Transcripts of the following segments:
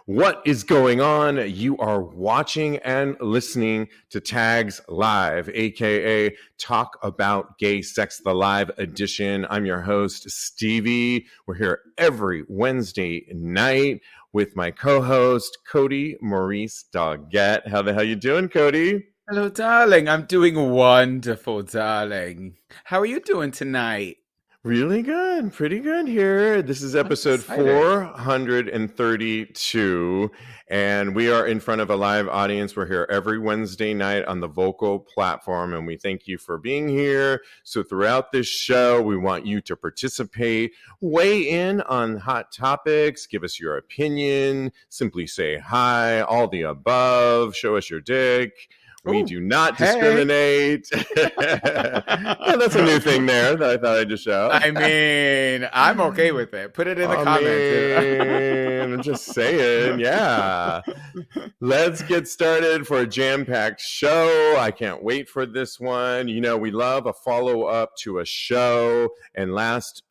What is going on? You are watching and listening to Tags Live, aka Talk About Gay Sex, the live edition. I'm your host, Stevie. We're here every Wednesday night with my co-host, Kodi Maurice Doggette. How the hell you doing, Kodi? Hello, darling. I'm doing wonderful, darling. How are you doing tonight? Really good. Pretty good here. This is episode 432, and we are in front of a live audience. We're here every Wednesday night on the Vocal platform, and we thank you for being here. So throughout this show, we want you to participate, weigh in on hot topics, give us your opinion, simply say hi, all the above, show us your dick. We do not discriminate. Yeah, that's a new thing there that I thought I'd just show. I mean, I'm okay with it. Put it in the comments. I'm just saying, yeah. Let's get started for a jam-packed show. I can't wait for this one. You know, we love a follow-up to a show. And last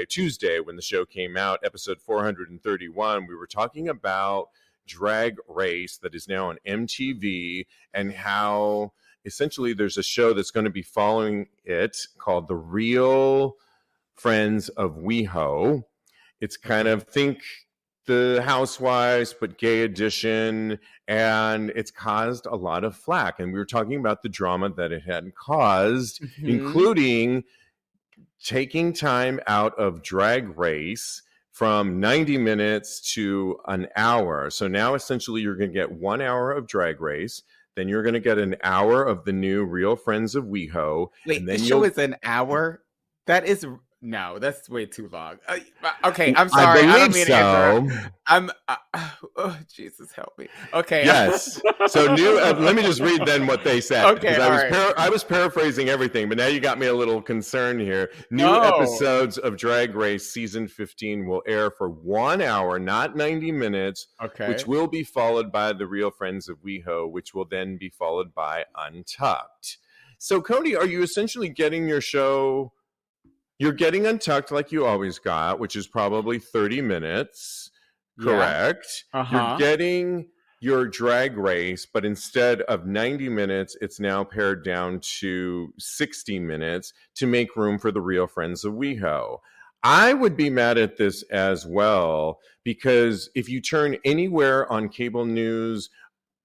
Tuesday, when the show came out, episode 431, we were talking about Drag Race that is now on MTV, and how essentially there's a show that's going to be following it called The Real Friends of WeHo. It's kind of think the Housewives but gay edition, and it's caused a lot of flack, and we were talking about the drama that it had caused, including taking time out of Drag Race from 90 minutes to an hour. So now essentially you're going to get 1 hour of Drag Race. Then you're going to get an hour of the new Real Friends of WeHo. Wait, and then the show is an hour? No, that's way too long. Okay, I'm sorry. I don't mean to interrupt. Jesus, help me. Okay. Yes. So let me just read then what they said. Okay, I was paraphrasing everything, but now you got me a little concerned here. New episodes of Drag Race Season 15 will air for 1 hour, not 90 minutes, which will be followed by The Real Friends of WeHo, which will then be followed by Untucked. So, Kodi, are you essentially getting your show... You're getting Untucked like you always got, which is probably 30 minutes, correct? Yeah. You're getting your Drag Race, but instead of 90 minutes, it's now pared down to 60 minutes to make room for The Real Friends of WeHo. I would be mad at this as well, because if you turn anywhere on cable news,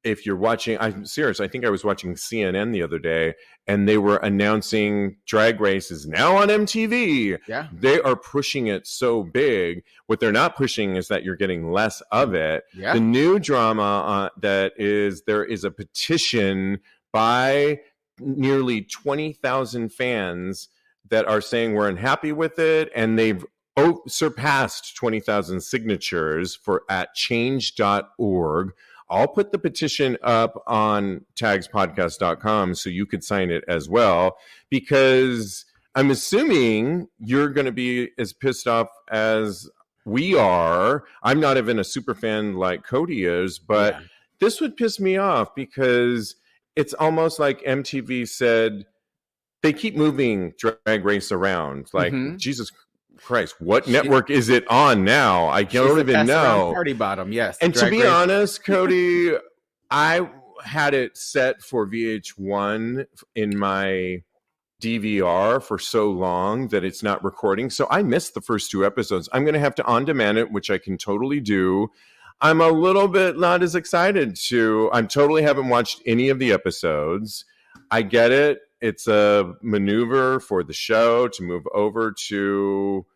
if you're watching, I'm serious, I think I was watching CNN the other day, and they were announcing Drag Race is now on MTV. Yeah. They are pushing it so big. What they're not pushing is that you're getting less of it. Yeah. The new drama there is a petition by nearly 20,000 fans that are saying we're unhappy with it, and they've surpassed 20,000 signatures at change.org. I'll put the petition up on TAGSPodcast.com so you could sign it as well, because I'm assuming you're going to be as pissed off as we are. I'm not even a super fan like Kodi is, but this would piss me off, because it's almost like MTV said they keep moving Drag Race around. Like, Jesus Christ, what network is it on now? I don't even know. Party Bottom, yes. And to be honest, Kodi, I had it set for VH1 in my DVR for so long that it's not recording. So I missed the first two episodes. I'm going to have to on-demand it, which I can totally do. I'm a little bit not as excited to. I totally haven't watched any of the episodes. I get it. It's a maneuver for the show to move over to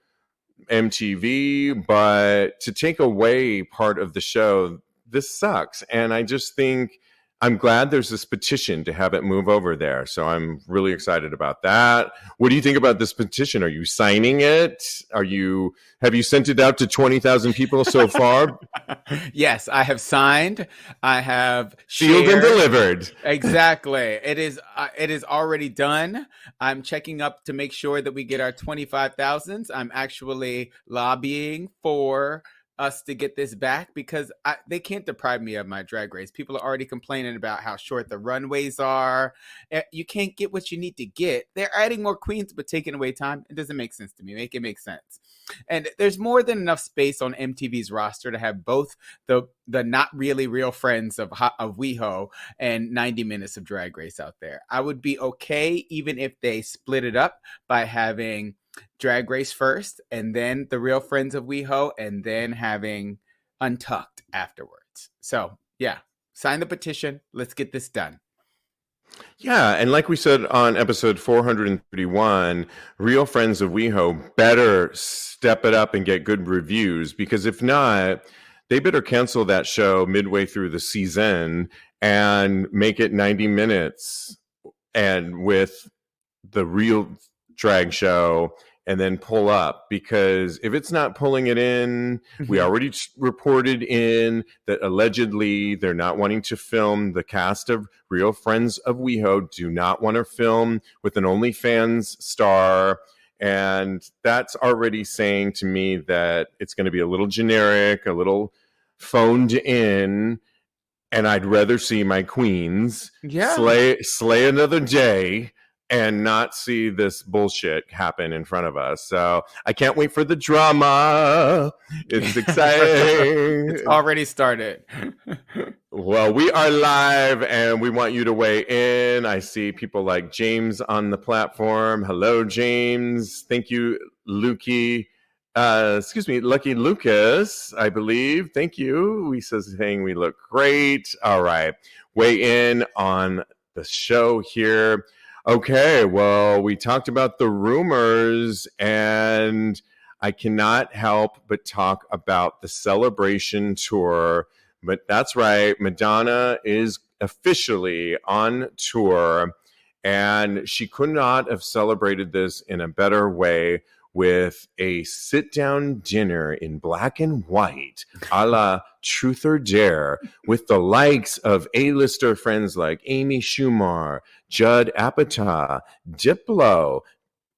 MTV, but to take away part of the show, this sucks. And I just think I'm glad there's this petition to have it move over there. So I'm really excited about that. What do you think about this petition? Are you signing it? Have you sent it out to 20,000 people so far? Yes, I have signed. I have sealed and delivered. Exactly. It is already done. I'm checking up to make sure that we get our 25,000s. I'm actually lobbying for us to get this back, because they can't deprive me of my Drag Race. People are already complaining about how short the runways are. You can't get what you need to get. They're adding more queens but taking away time. It doesn't make sense to me. Make it make sense. And there's more than enough space on MTV's roster to have both the not really real friends of WeHo and 90 minutes of Drag Race out there. I would be okay even if they split it up by having Drag Race first and then the real friends of WeHo and then having Untucked afterwards. So yeah, sign the petition. Let's get this done. Yeah, and like we said on episode 431, real friends of WeHo better step it up and get good reviews, because if not, they better cancel that show midway through the season and make it 90 minutes and with the real drag show, and then pull up, because if it's not pulling it in, we already reported in that allegedly they're not wanting to film. The cast of Real Friends of WeHo do not want to film with an OnlyFans star. And that's already saying to me that it's going to be a little generic, a little phoned in. And I'd rather see my queens slay another day and not see this bullshit happen in front of us. So I can't wait for the drama. It's exciting. It's already started. Well, we are live and we want you to weigh in. I see people like James on the platform. Hello, James. Thank you, Lucky Lucas, I believe. Thank you. He says saying we look great. All right. Weigh in on the show here. Okay, well, we talked about the rumors, and I cannot help but talk about the Celebration tour. But that's right, Madonna is officially on tour, and she could not have celebrated this in a better way with a sit-down dinner in black and white, a la Truth or Dare, with the likes of A-lister friends like Amy Schumer, Judd Apatow, Diplo,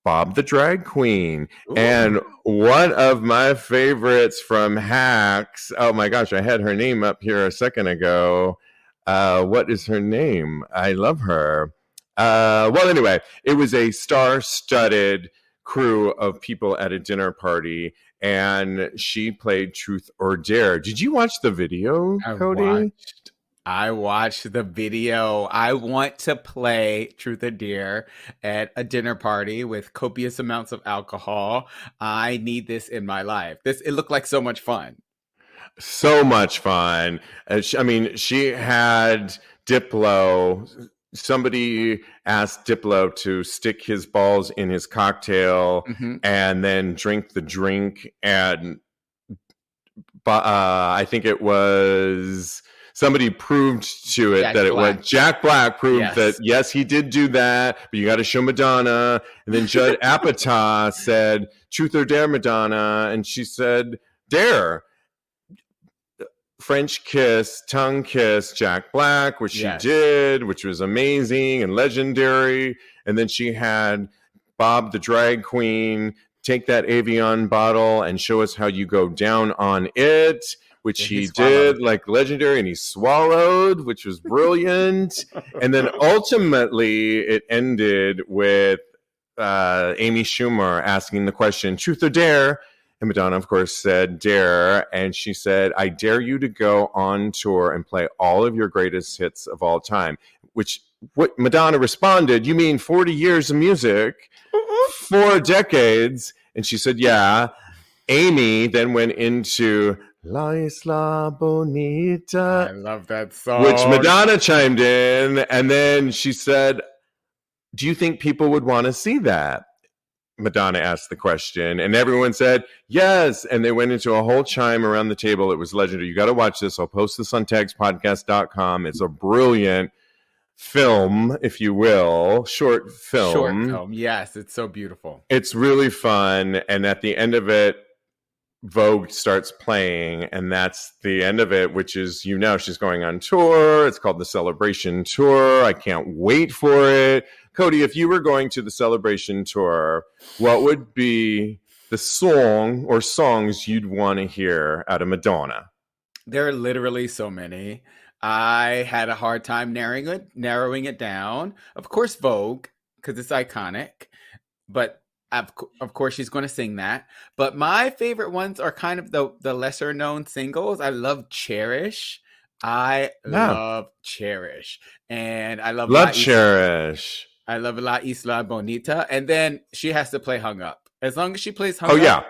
Bob the Drag Queen, and one of my favorites from Hacks. Oh my gosh, I had her name up here a second ago. What is her name? I love her. Well, anyway, it was a star-studded crew of people at a dinner party, and she played Truth or Dare. Did you watch the video, Kodi? I watched the video. I want to play Truth or Dare at a dinner party with copious amounts of alcohol. I need this in my life. It looked like so much fun. So much fun. She had Diplo. Somebody asked Diplo to stick his balls in his cocktail and then drink the drink. And I think it was somebody proved to it Jack Black proved that, yes, he did do that, but you got to show Madonna. And then Judd Apatow said, Truth or Dare, Madonna? And she said, Dare. French kiss, tongue kiss, Jack Black, which she did, which was amazing and legendary. And then she had Bob the Drag Queen take that Avion bottle and show us how you go down on it, which he did, like legendary, and he swallowed, which was brilliant. And then ultimately it ended with Amy Schumer asking the question, Truth or Dare? And Madonna, of course, said Dare. And she said, I dare you to go on tour and play all of your greatest hits of all time. What Madonna responded, you mean 40 years of music? 4 decades? And she said, yeah. Amy then went into La Isla Bonita. I love that song. Which Madonna chimed in. And then she said, do you think people would want to see that? Madonna asked the question, and everyone said yes, and they went into a whole chime around the table. It was legendary. You got to watch this. I'll post this on TAGSPodcast.com. It's a brilliant film, if you will, short film. Yes, it's so beautiful. It's really fun, and at the end of it, Vogue starts playing, and that's the end of it, which is, she's going on tour. It's called the Celebration Tour. I can't wait for it. Kodi, if you were going to the Celebration Tour, what would be the song or songs you'd want to hear out of Madonna? There are literally so many. I had a hard time narrowing it down. Of course, Vogue, because it's iconic. But Of course, she's going to sing that. But my favorite ones are kind of the lesser known singles. I love Cherish. I love Cherish. And I love Cherish. I love La Isla Bonita. And then she has to play Hung Up. As long as she plays Hung Up,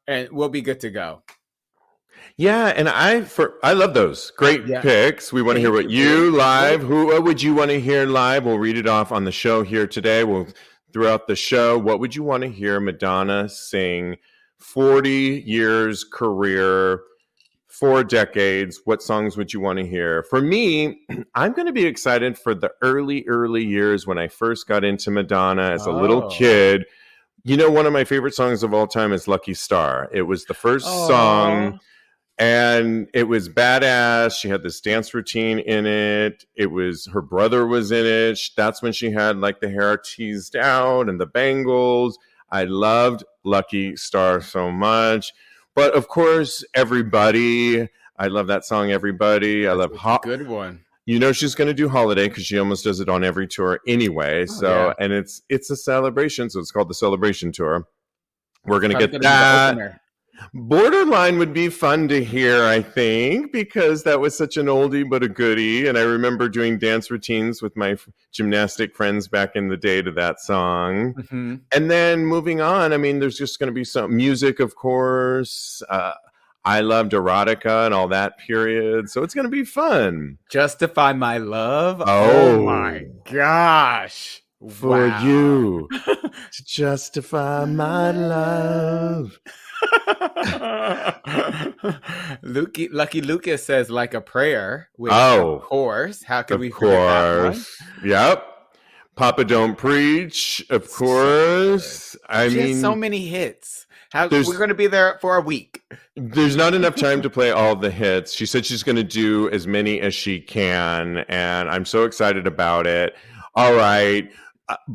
and we'll be good to go. Yeah, and I love those. Great picks. We want to hear what you live. What would you want to hear live? We'll read it off on the show here today. Throughout the show, what would you want to hear Madonna sing? 40 years career, 4 decades. What songs would you want to hear? For me, I'm going to be excited for the early years when I first got into Madonna as a little kid. You know, one of my favorite songs of all time is Lucky Star. It was the first song. And it was badass. She had this dance routine in it. Her brother was in it. That's when she had like the hair teased out and the bangles. I loved Lucky Star so much. But of course, Everybody. I love that song, Everybody. I love good one. You know she's going to do Holiday because she almost does it on every tour anyway. And it's a celebration, so it's called the Celebration Tour. We're going to get that. Borderline would be fun to hear, I think, because that was such an oldie but a goodie. And I remember doing dance routines with my gymnastic friends back in the day to that song. Mm-hmm. And then moving on, I mean, there's just going to be some music, of course. I loved erotica and all that period. So it's going to be fun. Justify My Love? Oh my gosh. For you to justify my love. Lucky Lucas says Like a Prayer. Which, of course. How can we forget that one? Yep. Papa Don't Preach, of course. She has so many hits. We're going to be there for a week. There's not enough time to play all the hits. She said she's going to do as many as she can, and I'm so excited about it. All right.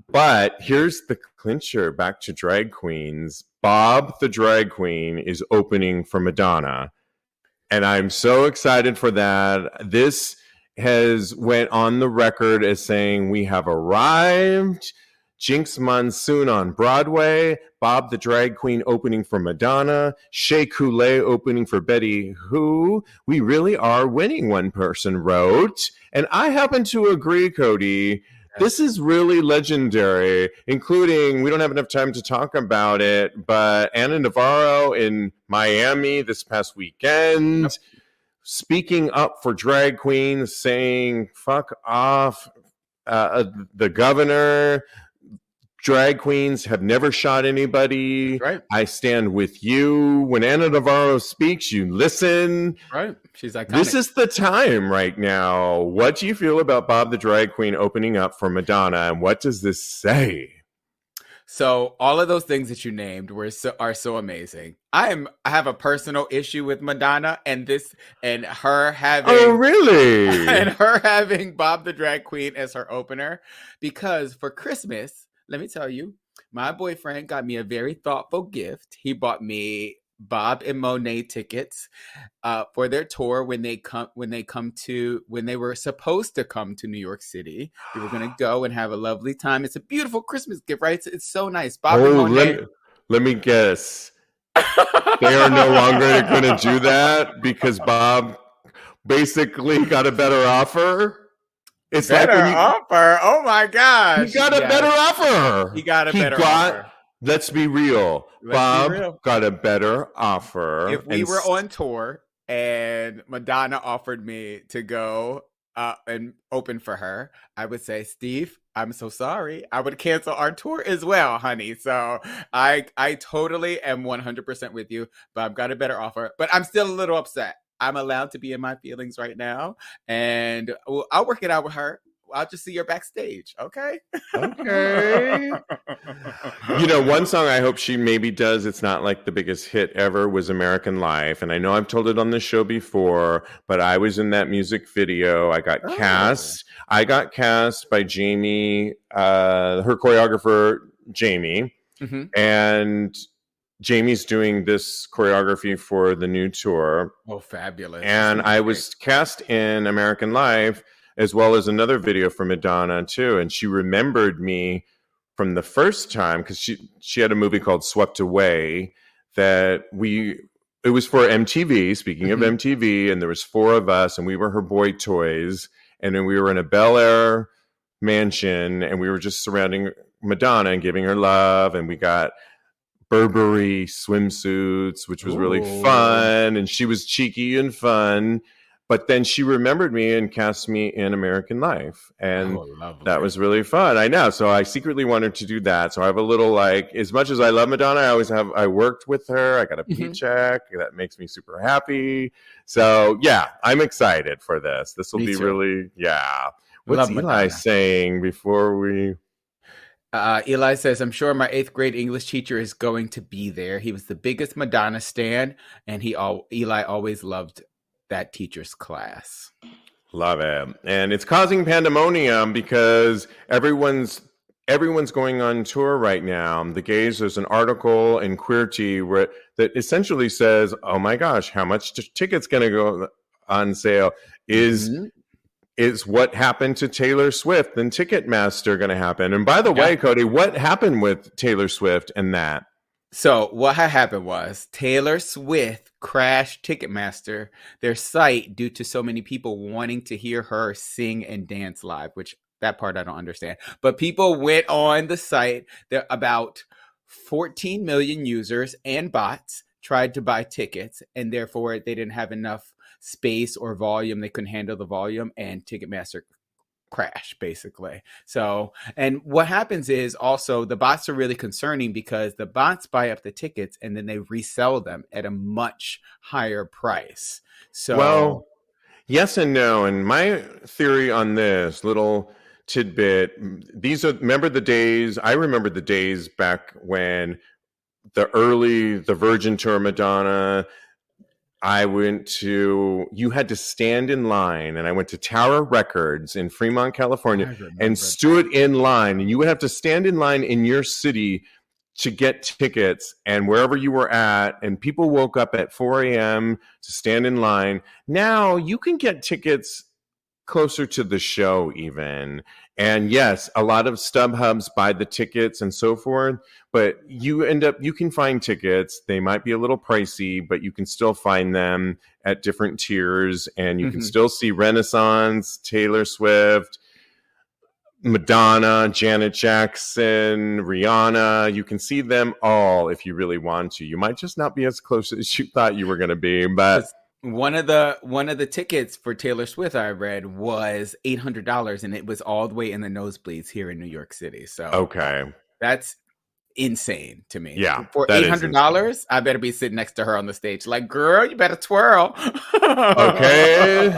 But here's the clincher back to drag queens. Bob the Drag Queen is opening for Madonna. And I'm so excited for that. This has went on the record as saying we have arrived. Jinx Monsoon on Broadway. Bob the Drag Queen opening for Madonna. Shea Coulee opening for Betty Who. We really are winning, one person wrote. And I happen to agree, Kodi. This is really legendary, including, we don't have enough time to talk about it, but Ana Navarro in Miami this past weekend, speaking up for drag queens, saying, fuck off, the governor. Drag queens have never shot anybody. Right. I stand with you. When Ana Navarro speaks, you listen. Right. She's iconic. This is the time right now. What do you feel about Bob the Drag Queen opening up for Madonna, and what does this say? So all of those things that you named are so amazing. I have a personal issue with Madonna and her having. Oh, really? And her having Bob the Drag Queen as her opener, because for Christmas, let me tell you, my boyfriend got me a very thoughtful gift. He bought me Bob and Monet tickets for their tour when they were supposed to come to New York City. We were going to go and have a lovely time. It's a beautiful Christmas gift, right? It's so nice. Bob and Monet. Let me guess. They are no longer going to do that because Bob basically got a better offer. It's better offer. Oh my gosh. He got a better offer. He got a better offer. Let's be real. Bob got a better offer. If we were on tour and Madonna offered me to go and open for her, I would say, Steve, I'm so sorry. I would cancel our tour as well, honey. So I totally am 100% with you. Bob got a better offer, but I'm still a little upset. I'm allowed to be in my feelings right now, and I'll work it out with her. I'll just see her backstage, okay? Okay. You know, one song I hope she maybe does, it's not like the biggest hit ever, was American Life. And I know I've told it on the show before, but I was in that music video. I got cast. I got cast by Jamie, her choreographer, Jamie. Mm-hmm. And Jamie's doing this choreography for the new tour. Oh, fabulous. And I was cast in American Life, as well as another video for Madonna, too. And she remembered me from the first time, because she had a movie called Swept Away that it was for MTV, speaking of MTV, and there was 4 of us, and we were her boy toys, and then we were in a Bel Air mansion, and we were just surrounding Madonna and giving her love, and we got Burberry swimsuits, which was really fun, and she was cheeky and fun. But then she remembered me and cast me in American Life, and that was really fun. I know, so I secretly wanted to do that. So I have a little, like, as much as I love Madonna, I worked with her. I got a paycheck that makes me super happy. So yeah, I'm excited for this. This will be really, What's Eli saying before we? Eli says, I'm sure my 8th grade English teacher is going to be there. He was the biggest Madonna stan, and Eli always loved that teacher's class. Love it. And it's causing pandemonium because everyone's going on tour right now. The gays, there's an article in Queerty that essentially says, oh my gosh, how much tickets going to go on sale? Is what happened to Taylor Swift and Ticketmaster going to happen? And by the way, Kodi, what happened with Taylor Swift and that? So what had happened was Taylor Swift crashed Ticketmaster, their site, due to so many people wanting to hear her sing and dance live, which that part I don't understand. But people went on the site. There about 14 million users and bots tried to buy tickets, and therefore they didn't have enough space or volume. They couldn't handle the volume, and Ticketmaster crash, basically. So, and what happens is also the bots are really concerning because the bots buy up the tickets and then they resell them at a much higher price. So, well, yes and no. And my theory on this little tidbit, I remember the days back when the Virgin Tour Madonna, you had to stand in line, and I went to Tower Records in Fremont, California, and stood in line, and you would have to stand in line in your city to get tickets, and wherever you were at, and people woke up at 4 a.m. to stand in line. Now you can get tickets closer to the show even. And yes, a lot of StubHubs buy the tickets and so forth, but you can find tickets. They might be a little pricey, but you can still find them at different tiers, and you can still see Renaissance, Taylor Swift, Madonna, Janet Jackson, Rihanna. You can see them all if you really want to. You might just not be as close as you thought you were going to be, but one of the tickets for Taylor Swift I read was $800, and it was all the way in the nosebleeds here in New York City. So okay, that's insane to me. Yeah, for $800, I better be sitting next to her on the stage, like, girl, you better twirl. Okay.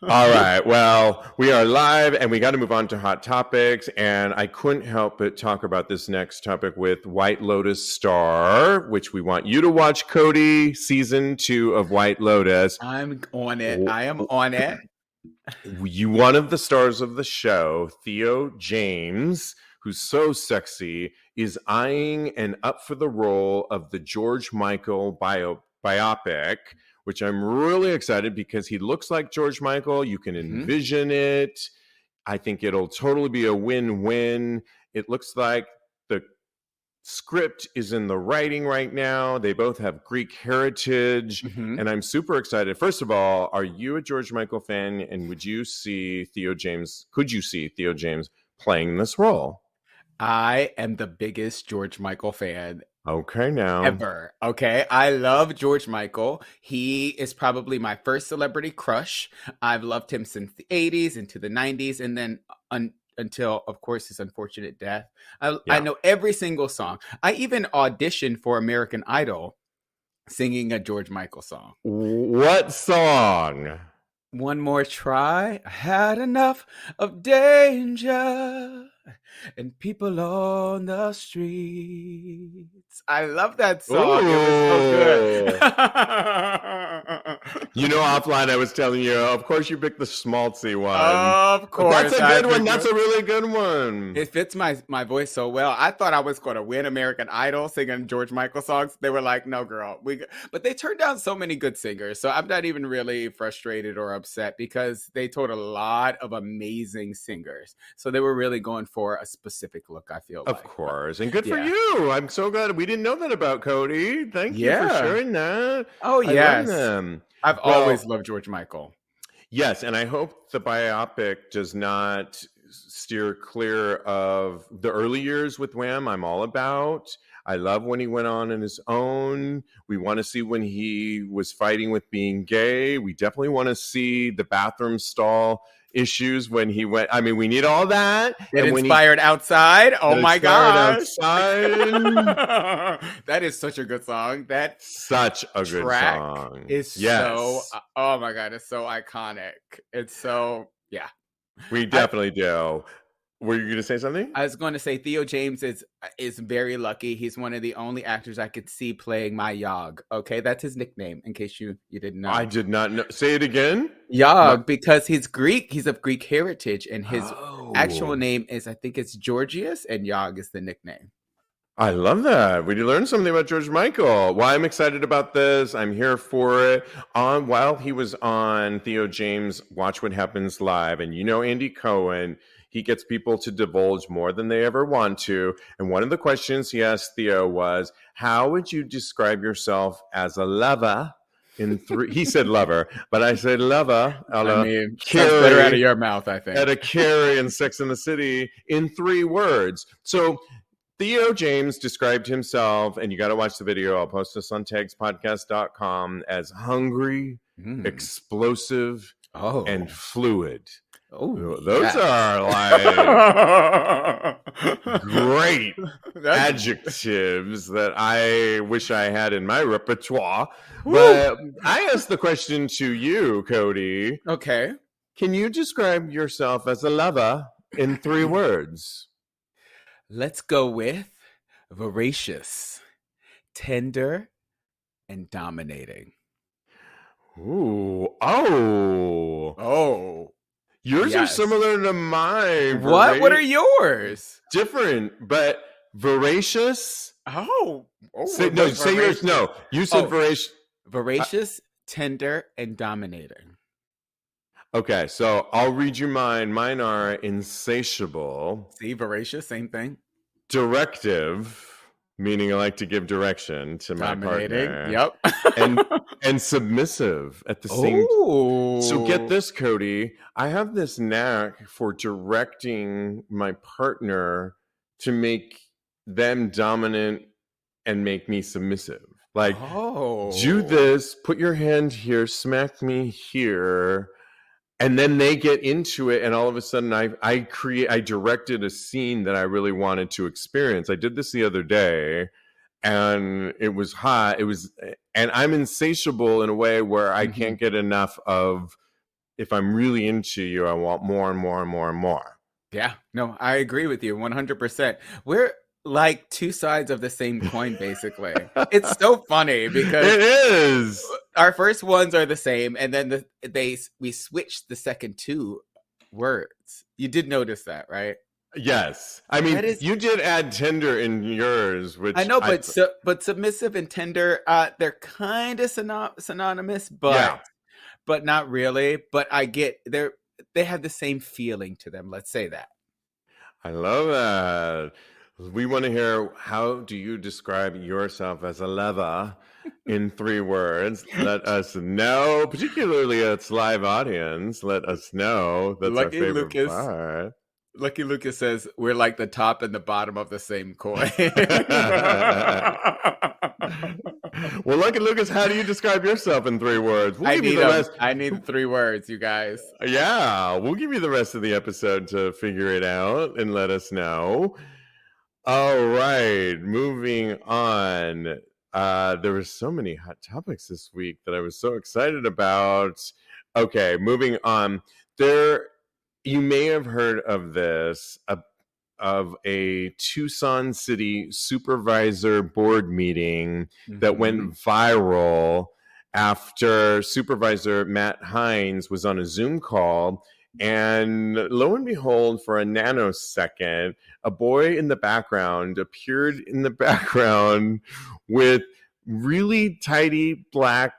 All right. Well, we are live, and we got to move on to hot topics. And I couldn't help but talk about this next topic with White Lotus Star, which we want you to watch, Kodi, season 2 of White Lotus. I'm on it. I am on it. One of the stars of the show, Theo James, who's so sexy, is eyeing and up for the role of the George Michael biopic, which I'm really excited because he looks like George Michael. You can envision it. I think it'll totally be a win-win. It looks like the script is in the writing right now. They both have Greek heritage, and I'm super excited. First of all, are you a George Michael fan, and could you see Theo James playing this role? I am the biggest George Michael fan ever. Okay. I love George Michael. He is probably my first celebrity crush. I've loved him since the 80s into the 90s, and then until, of course, his unfortunate death. I know every single song. I even auditioned for American Idol singing a George Michael song. What song? One More Try. I had enough of danger and people on the streets. I love that song. Ooh. It was so good. You know, offline, I was telling you, of course, you picked the schmaltzy one. Of course. But that's a good one. That's a really good one. It fits my voice so well. I thought I was going to win American Idol singing George Michael songs. They were like, no, girl. But they turned down so many good singers. So I'm not even really frustrated or upset because they told a lot of amazing singers. So they were really going for a specific look, I feel like. Of course. And good for you. I'm so glad. We didn't know that about Kodi. Thank you for sharing that. Oh, yes. I love them. I've always loved George Michael. Yes, and I hope the biopic does not steer clear of the early years with Wham. I'm all about. I love when he went on his own. We want to see when he was fighting with being gay. We definitely want to see the bathroom stall issues when he went. I mean, we need all that. It inspired Outside. Oh my gosh. Outside. That is such a good song. That such a good song. Is so, oh my God, it's so iconic. It's so, yeah. We definitely do. Were you going to say something? I was going to say Theo James is very lucky. He's one of the only actors I could see playing my Yog. Okay, that's his nickname, in case you didn't know. I did not know. Say it again. Yog, because he's Greek. He's of Greek heritage, and his actual name is, I think it's Georgius, and Yog is the nickname. I love that. We learned something about George Michael. Well, I'm excited about this. I'm here for it. While he was on Theo James' Watch What Happens Live, and you know Andy Cohen, he gets people to divulge more than they ever want to. And one of the questions he asked Theo was, how would you describe yourself as a lover? He said lover, but I said lover. I mean, Carrie, better out of your mouth, I think. At a Carrie in Sex and the City in 3 words. So Theo James described himself, and you got to watch the video. I'll post this on TAGSPodcast.com, as hungry, explosive, and fluid. Oh, those are like great adjectives that I wish I had in my repertoire. But I asked the question to you, Kodi. Okay. Can you describe yourself as a lover in 3 words? Let's go with voracious, tender, and dominating. Ooh. Oh. Yours are similar to mine. What are yours? Different, but voracious. Say yours. No, you said voracious. Voracious, tender, and dominating. Okay, so I'll read you mine. Mine are insatiable. See, voracious, same thing. Directive, meaning I like to give direction to my partner. Yep. and submissive at the same time. So get this, Kodi. I have this knack for directing my partner to make them dominant and make me submissive. Like, do this, put your hand here, smack me here. And then they get into it, and all of a sudden I directed a scene that I really wanted to experience. I did this the other day, and it was hot. And I'm insatiable in a way where I can't get enough of, if I'm really into you, I want more and more and more and more. Yeah, no, I agree with you 100%. We're like 2 sides of the same coin, basically. It's so funny because it is. Our first ones are the same, and then we switched the second 2 words. You did notice that, right? Yes. I mean, you did add tender in yours, which I know, but submissive and tender, they're kind of synonymous, but not really. But I get they have the same feeling to them. Let's say that. I love that. We want to hear, how do you describe yourself as a lover in 3 words? Let us know, particularly its live audience. Let us know. That's our favorite part. Lucky Lucas says, we're like the top and the bottom of the same coin. Well, Lucky Lucas, how do you describe yourself in 3 words? I need 3 words, you guys. Yeah, we'll give you the rest of the episode to figure it out and let us know. All right, moving on. There were so many hot topics this week that I was so excited about. Okay, moving on. You may have heard of this, of a Tucson City supervisor board meeting that went viral. after Supervisor Matt Hines was on a Zoom call. And lo and behold, for a nanosecond, a boy in the background appeared in the background with really tidy black,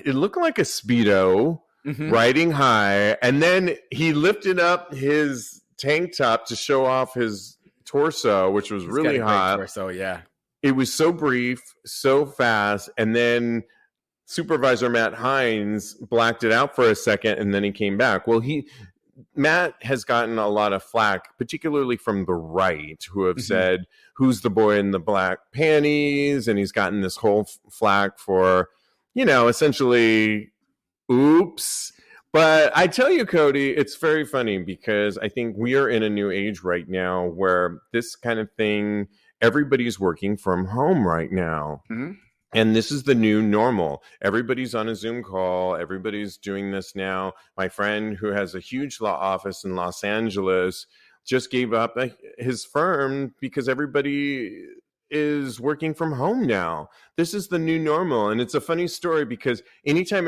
it looked like a Speedo, riding high. And then he lifted up his tank top to show off his torso, which was really hot. Torso, yeah. It was so brief, so fast. And then Supervisor Matt Hines blacked it out for a second, and then he came back. Well, Matt has gotten a lot of flack, particularly from the right, who have said, who's the boy in the black panties? And he's gotten this whole flack for, essentially, oops. But I tell you, Kodi, it's very funny because I think we are in a new age right now where this kind of thing, everybody's working from home right now. And this is the new normal. Everybody's on a Zoom call. Everybody's doing this now. My friend who has a huge law office in Los Angeles just gave up his firm because everybody is working from home now. This is the new normal. And it's a funny story because anytime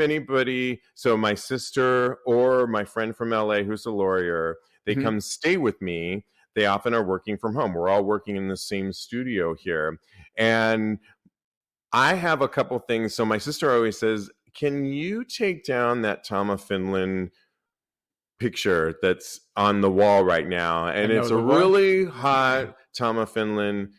so my sister or my friend from LA who's a lawyer, they come stay with me, they often are working from home. We're all working in the same studio here. And I have a couple things. So my sister always says, can you take down that Tom of Finland picture that's on the wall right now? And it's a really hot Tom of Finland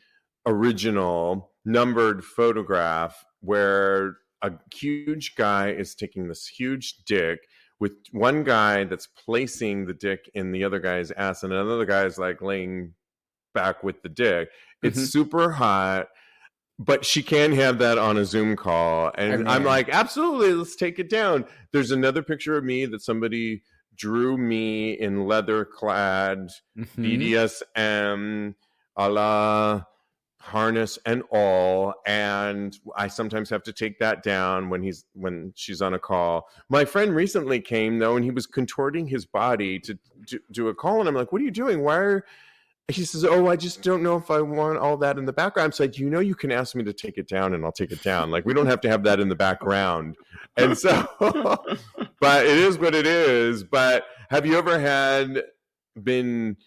original numbered photograph where a huge guy is taking this huge dick with one guy that's placing the dick in the other guy's ass and another guy's like laying back with the dick. It's super hot. But she can have that on a Zoom call. And I'm like, absolutely, let's take it down. There's another picture of me that somebody drew me in leather-clad BDSM, a la harness and all. And I sometimes have to take that down when she's on a call. My friend recently came, though, and he was contorting his body to do a call. And I'm like, what are you doing? He says, I just don't know if I want all that in the background. I'm like, you can ask me to take it down and I'll take it down. Like, we don't have to have that in the background. And so, but it is what it is. But have you ever been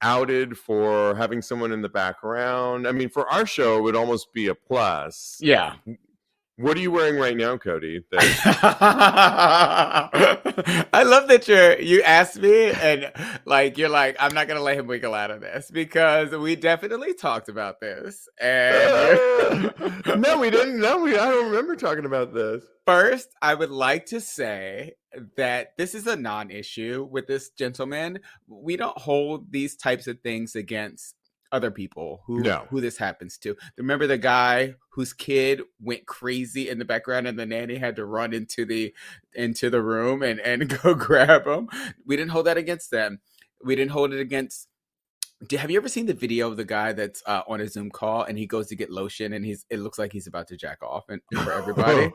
outed for having someone in the background? I mean, for our show, it would almost be a plus. Yeah. What are you wearing right now, Kodi? I love that you asked me and you're like, I'm not going to let him wiggle out of this because we definitely talked about this. And no, we didn't. No, I don't remember talking about this. First, I would like to say that this is a non-issue with this gentleman. We don't hold these types of things against other people who this happens to. Remember the guy whose kid went crazy in the background and the nanny had to run into the room and go grab him? We didn't hold that against them. We didn't hold it against. Have you ever seen the video of the guy that's on a Zoom call and he goes to get lotion and it looks like he's about to jack off and for everybody?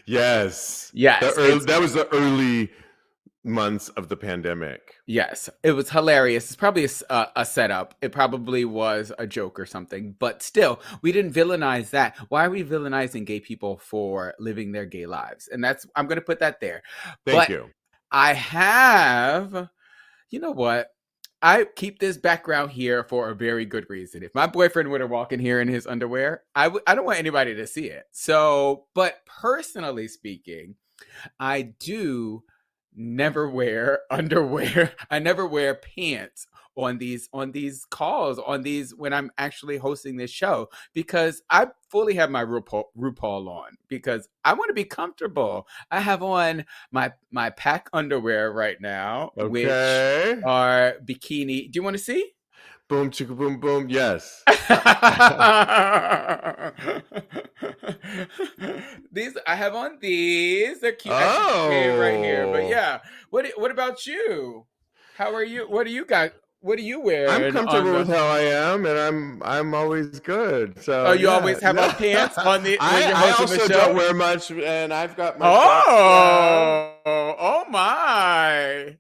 Yes. That was the early months of the pandemic. Yes, it was hilarious. It's probably a setup. It probably was a joke or something, but still, we didn't villainize that. Why are we villainizing gay people for living their gay lives? And I'm going to put that there. Thank you. I have, you know what? I keep this background here for a very good reason. If my boyfriend were to walk in here in his underwear, I don't want anybody to see it. So, but personally speaking, I do never wear underwear. I never wear pants on these calls, when I'm actually hosting this show, because I fully have my RuPaul on because I want to be comfortable. I have on my pack underwear right now, which are bikini. Do you want to see? Boom, chicka, boom, boom. Yes. I have on these. They're cute. Right here. But yeah, what about you? How are you? What do you got? What do you wear? I'm comfortable with how I am, and I'm always good. So you always have on pants on the. I also don't wear much, and I've got my. Oh my!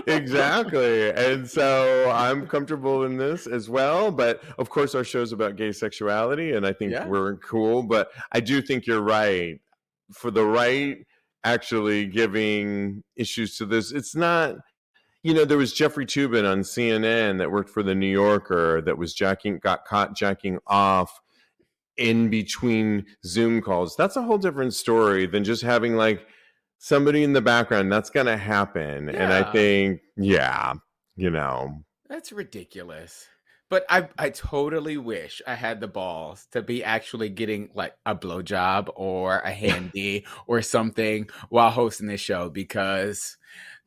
Exactly. And so I'm comfortable in this as well. But of course, our show's about gay sexuality, and I think we're cool. But I do think you're right. For the right, actually giving issues to this, it's not. There was Jeffrey Toobin on CNN that worked for the New Yorker that got caught jacking off in between Zoom calls. That's a whole different story than just having like somebody in the background. That's going to happen. And I think, that's ridiculous. But I totally wish I had the balls to be actually getting like a blowjob or a handy or something while hosting this show, because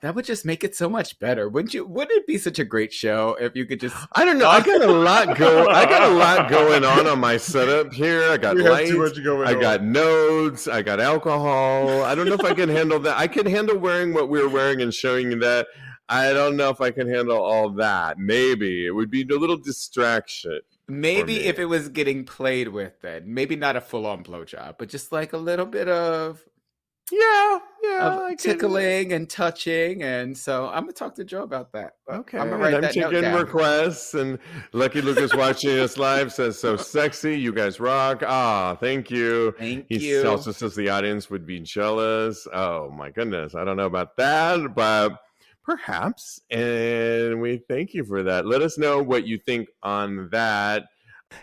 that would just make it so much better. Wouldn't it be such a great show if you could just... I don't know. I got a lot going on my setup here. I got lights. I got nodes. I got alcohol. I don't know if I can handle that. I can handle wearing what we were wearing and showing you that. I don't know if I can handle all that. Maybe it would be a little distraction. Maybe if it was getting played with, then maybe not a full-on blowjob, but just like a little bit of... of tickling and touching, and so I'm gonna talk to Joe about that. Okay, I'm taking requests, and Lucky Lucas watching us live says, "So sexy, you guys rock." Thank you. He also says the audience would be jealous. Oh my goodness, I don't know about that, but perhaps. And we thank you for that. Let us know what you think on that.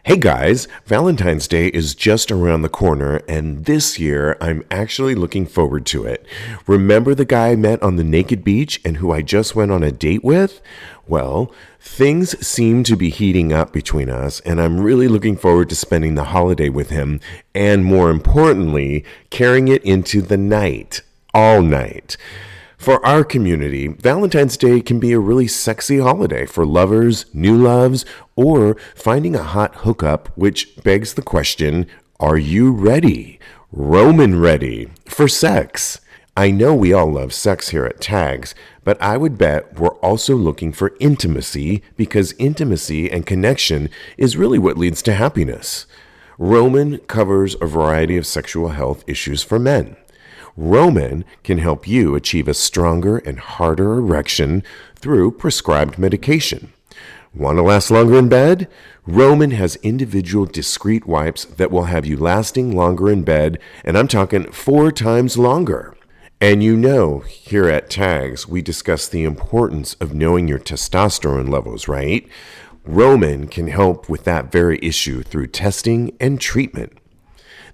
Hey guys, Valentine's Day is just around the corner, and this year I'm actually looking forward to it. Remember the guy I met on the naked beach and who I just went on a date with? Well, things seem to be heating up between us, and I'm really looking forward to spending the holiday with him, and more importantly, carrying it into the night, all night. For our community, Valentine's Day can be a really sexy holiday for lovers, new loves, or finding a hot hookup, which begs the question, are you ready? Roman ready for sex? I know we all love sex here at Tags, but I would bet we're also looking for intimacy, because intimacy and connection is really what leads to happiness. Roman covers a variety of sexual health issues for men. Roman can help you achieve a stronger and harder erection through prescribed medication. Want to last longer in bed? Roman has individual discreet wipes that will have you lasting longer in bed, and I'm talking 4 times longer. And here at Tags, we discuss the importance of knowing your testosterone levels, right? Roman can help with that very issue through testing and treatment.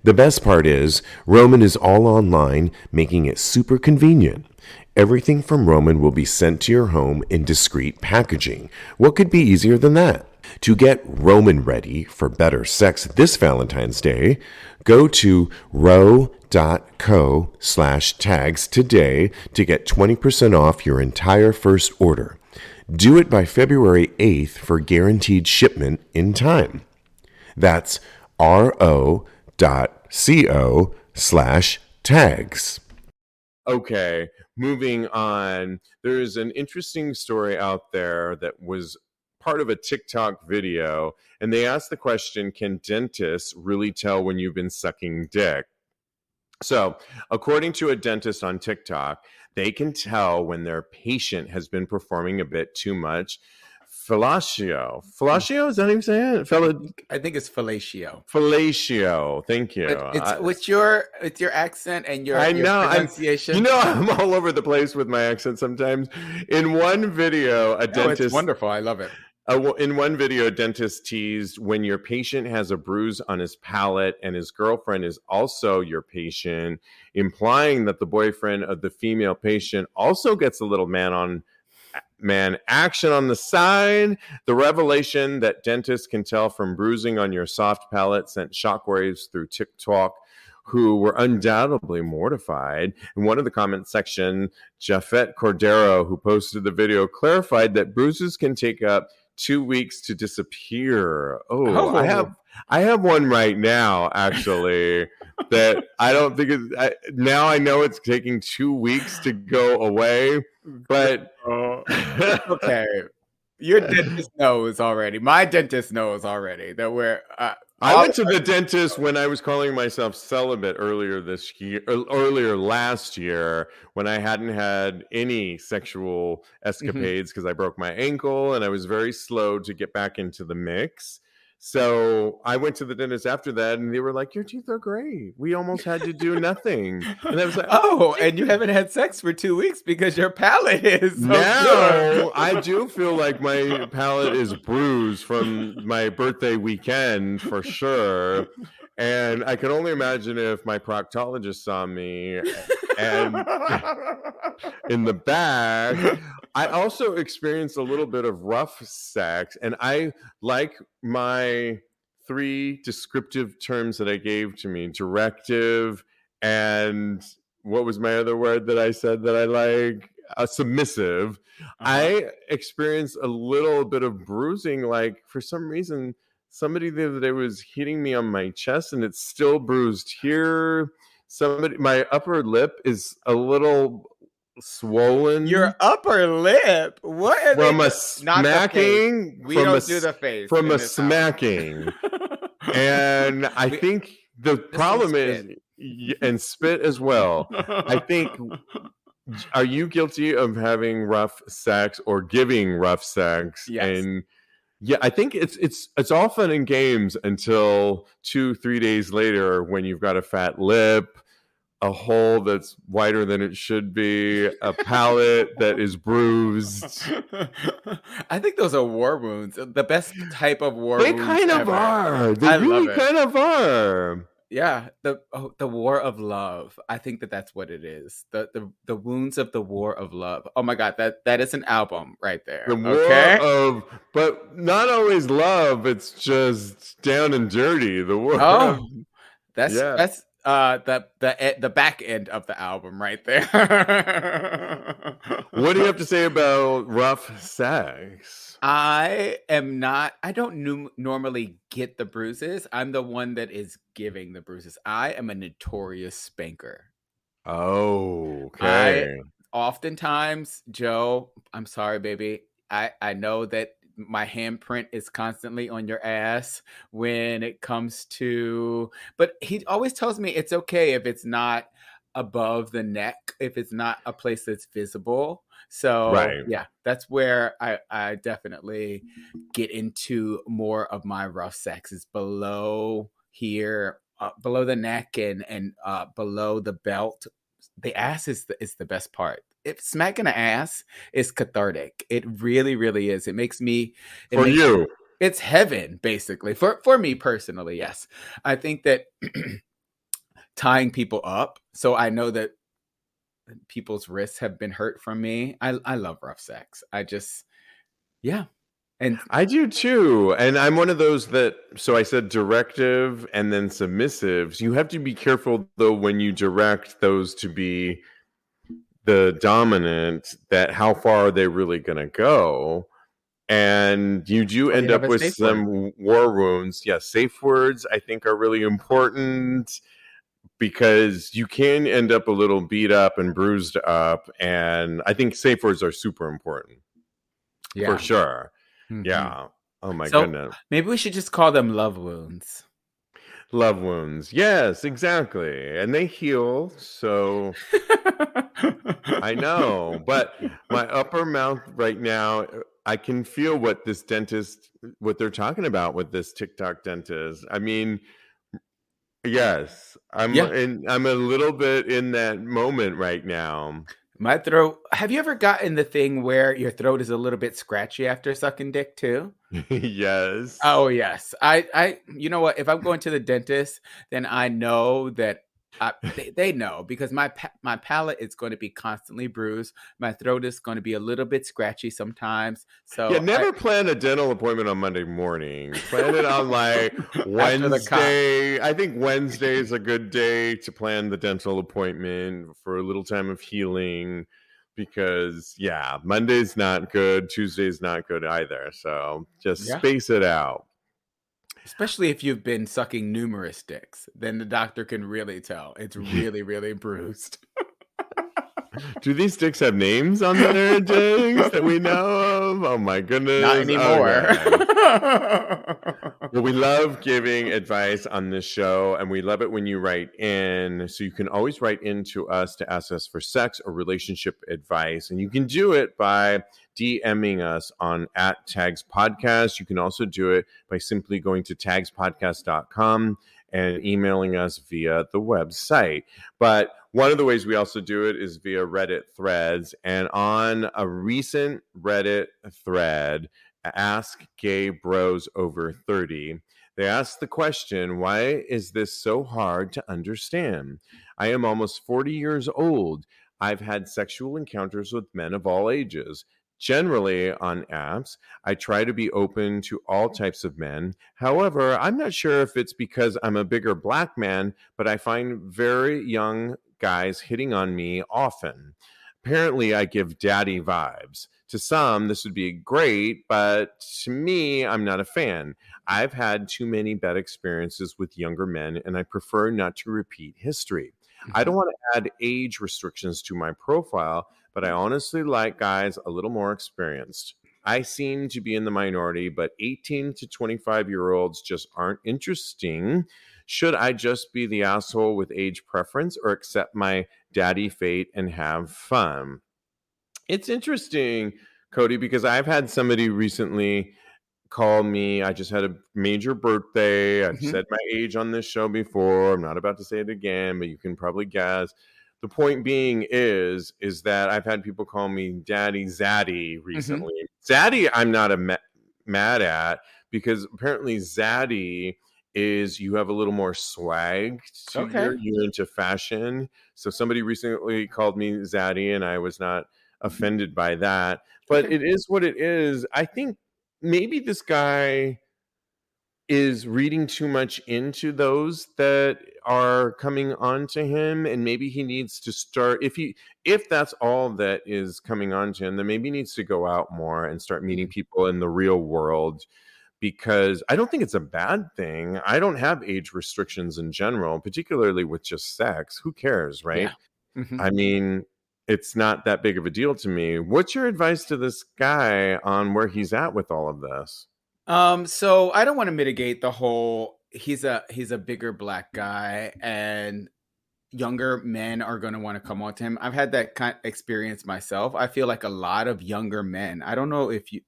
The best part is, Roman is all online, making it super convenient. Everything from Roman will be sent to your home in discreet packaging. What could be easier than that? To get Roman ready for better sex this Valentine's Day, go to ro.co/tags today to get 20% off your entire first order. Do it by February 8th for guaranteed shipment in time. That's ro.co/tags. Okay, moving on. There's an interesting story out there that was part of a TikTok video, and they asked the question, can dentists really tell when you've been sucking dick? So, according to a dentist on TikTok, they can tell when their patient has been performing a bit too much fellatio. Fellatio? Is that how you say it? I think it's fellatio. Fellatio. Thank you. It's with your accent and your pronunciation. I'm all over the place with my accent sometimes. In one video, a dentist... It's wonderful. I love it. In one video, a dentist teased when your patient has a bruise on his palate and his girlfriend is also your patient, implying that the boyfriend of the female patient also gets a little man action on the side. The revelation that dentists can tell from bruising on your soft palate sent shockwaves through TikTok, who were undoubtedly mortified. In one of the comment section, Jafet Cordero, who posted the video, clarified that bruises can take up 2 weeks to disappear. I have one right now, actually, that I don't think now I know it's taking 2 weeks to go away, but okay. Your dentist knows already. My dentist knows already that I went to the dentist when I was calling myself celibate earlier last year, when I hadn't had any sexual escapades because I broke my ankle and I was very slow to get back into the mix. So I went to the dentist after that and they were like, your teeth are great. We almost had to do nothing. And I was like, oh, and you haven't had sex for 2 weeks because your palate is so now good. I do feel like my palate is bruised from my birthday weekend for sure. And I can only imagine if my proctologist saw me and in the back. I also experienced a little bit of rough sex, and I like my 3 descriptive terms that I gave to me: directive, and what was my other word that I said that I like? Submissive. I experienced a little bit of bruising, like for some reason somebody the other day was hitting me on my chest and it's still bruised here. My upper lip is a little swollen. Your upper lip? What are from they? a Not the face. smacking. We don't do the face From in a this house. smacking. And I think the problem is, and spit as well. I think, are you guilty of having rough sex or giving rough sex? Yes. And yeah, I think it's all fun and games until 2-3 days later when you've got a fat lip, a hole that's wider than it should be, a palate that is bruised. I think those are war wounds. The best type of war They wounds kind of ever. are. They I really love it. kind of are. Yeah, the war of love. I think that's what it is. The wounds of the war of love. Oh my God, that is an album right there. The war of, but not always love. It's just down and dirty. The war. Oh, that's the back end of the album right there. What do you have to say about rough sex? I don't normally get the bruises. I'm the one that is giving the bruises. I am a notorious spanker. Oh, okay. Oftentimes, Joe, I'm sorry, baby. I know that my handprint is constantly on your ass when it comes to, but he always tells me it's okay if it's not above the neck, if it's not a place that's visible. So Right. yeah, that's where I definitely get into more of my rough sex is below here, below the neck and below the belt. The ass is the best part. If smacking an ass is cathartic, it really, really is. It makes me it's heaven, basically. For me personally, yes. I think that tying people up, so I know that people's wrists have been hurt from me. I love rough sex. And I do too. And I'm one of those that, so I said directive and then submissives. You have to be careful though when you direct those to be the dominant, that how far are they really going to go? And you do end up with some war wounds. Yeah, safe words I think are really important, because you can end up a little beat up and bruised up. And I think safe words are super important. Yeah. For sure. Mm-hmm. Yeah. Oh my goodness. Maybe we should just call them love wounds. Love wounds. Yes, exactly. And they heal. So I know. But my upper mouth right now, I can feel what they're talking about with this TikTok dentist. I mean, yes, I'm a little bit in that moment right now. My throat. Have you ever gotten the thing where your throat is a little bit scratchy after sucking dick too? Yes. Oh yes. I you know what? If I'm going to the dentist, then I know that they know, because my palate is going to be constantly bruised. My throat is going to be a little bit scratchy sometimes. So yeah, never plan a dental appointment on Monday morning. Plan it on like Wednesday. I think Wednesday is a good day to plan the dental appointment for a little time of healing, because Monday's not good, Tuesday's not good either. So just space it out. Especially if you've been sucking numerous dicks, then the doctor can really tell it's really, really bruised. Do these dicks have names on their dicks that we know of? Oh my goodness. Not anymore. Well, we love giving advice on this show, and we love it when you write in. So you can always write in to us to ask us for sex or relationship advice. And you can do it by DMing us on @TAGSPodcast. You can also do it by simply going to TAGSPodcast.com and emailing us via the website. But one of the ways we also do it is via Reddit threads. And on a recent Reddit thread, Ask Gay Bros Over 30, they asked the question, why is this so hard to understand? I am almost 40 years old. I've had sexual encounters with men of all ages. Generally, on apps, I try to be open to all types of men. However, I'm not sure if it's because I'm a bigger black man, but I find very young guys hitting on me often. Apparently, I give daddy vibes. To some, this would be great, but to me, I'm not a fan. I've had too many bad experiences with younger men, and I prefer not to repeat history. I don't want to add age restrictions to my profile, but I honestly like guys a little more experienced. I seem to be in the minority, but 18 to 25-year-olds just aren't interesting. Should I just be the asshole with age preference or accept my daddy fate and have fun? It's interesting, Kodi, because I've had somebody recently call me. I just had a major birthday. I've said my age on this show before. I'm not about to say it again, but you can probably guess. The point being is that I've had people call me Daddy Zaddy recently. Zaddy, I'm not mad at, because apparently Zaddy is you have a little more swag to you're into fashion. So somebody recently called me Zaddy, and I was not offended by that. But it is what it is. I think maybe this guy is reading too much into those that are coming on to him, and maybe he needs to start, if that's all that is coming on to him, then maybe he needs to go out more and start meeting people in the real world, because I don't think it's a bad thing. I don't have age restrictions in general, particularly with just sex. Who cares, right? I mean, it's not that big of a deal to me. What's your advice to this guy on where he's at with all of this? So I don't want to mitigate the whole he's a bigger black guy and younger men are going to want to come on to him. I've had that kind of experience myself. I feel like a lot of younger men. I don't know if you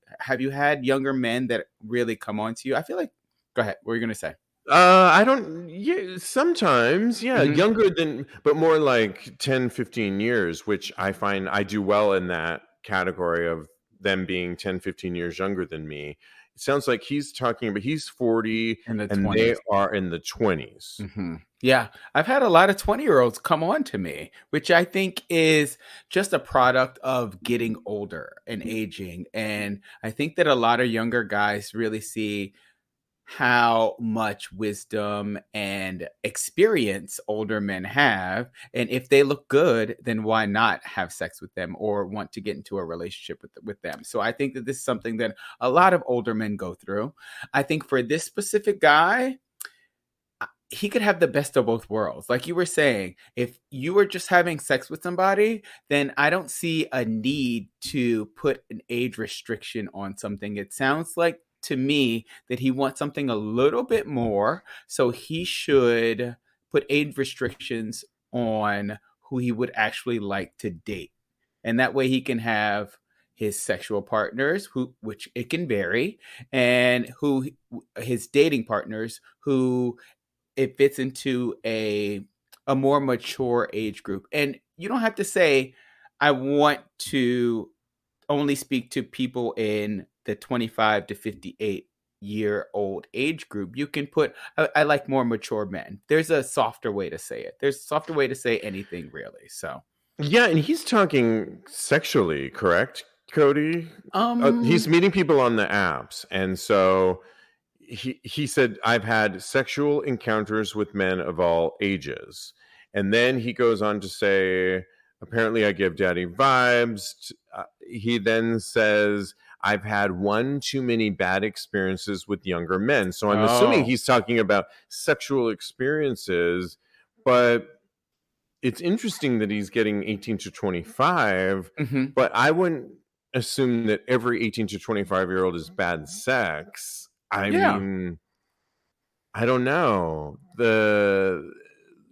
had younger men that really come on to you. I feel like, go ahead. What are you going to say? I don't, yeah, sometimes, younger than, but more like 10, 15 years, which I find I do well in that category of them being 10, 15 years younger than me. It sounds like he's talking about he's 40 In the and 20s. they are in the 20s. Yeah, I've had a lot of 20-year-olds come on to me, which I think is just a product of getting older and aging. And I think that a lot of younger guys really see how much wisdom and experience older men have. And if they look good, then why not have sex with them or want to get into a relationship with them? So I think that this is something that a lot of older men go through. I think for this specific guy, he could have the best of both worlds. Like you were saying, if you were just having sex with somebody, then I don't see a need to put an age restriction on something. It sounds like to me that he wants something a little bit more. So he should put age restrictions on who he would actually like to date. And that way he can have his sexual partners, which it can vary, and who his dating partners who it fits into a more mature age group. And you don't have to say, I want to only speak to people in the 25 to 58-year-old age group. You can put, I like more mature men. There's a softer way to say it. There's a softer way to say anything, really. So, Yeah, and he's talking sexually, correct, Kodi? He's meeting people on the apps, and so he said, I've had sexual encounters with men of all ages. And then he goes on to say, apparently I give daddy vibes. He then says, I've had one too many bad experiences with younger men. So I'm assuming he's talking about sexual experiences, but it's interesting that he's getting 18 to 25, but I wouldn't assume that every 18 to 25-year-old is bad sex. I mean, I don't know.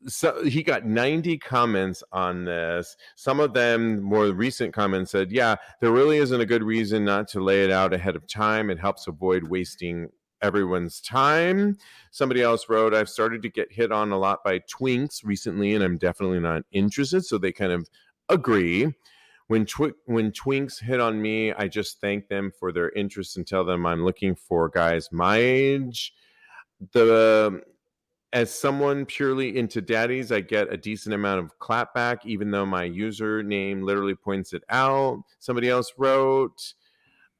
So he got 90 comments on this. Some of them, more recent comments, said, yeah, there really isn't a good reason not to lay it out ahead of time. It helps avoid wasting everyone's time. Somebody else wrote, I've started to get hit on a lot by twinks recently, and I'm definitely not interested. So they kind of agree. When twinks hit on me, I just thank them for their interest and tell them I'm looking for guys my age. As someone purely into daddies, I get a decent amount of clapback, even though my username literally points it out. Somebody else wrote,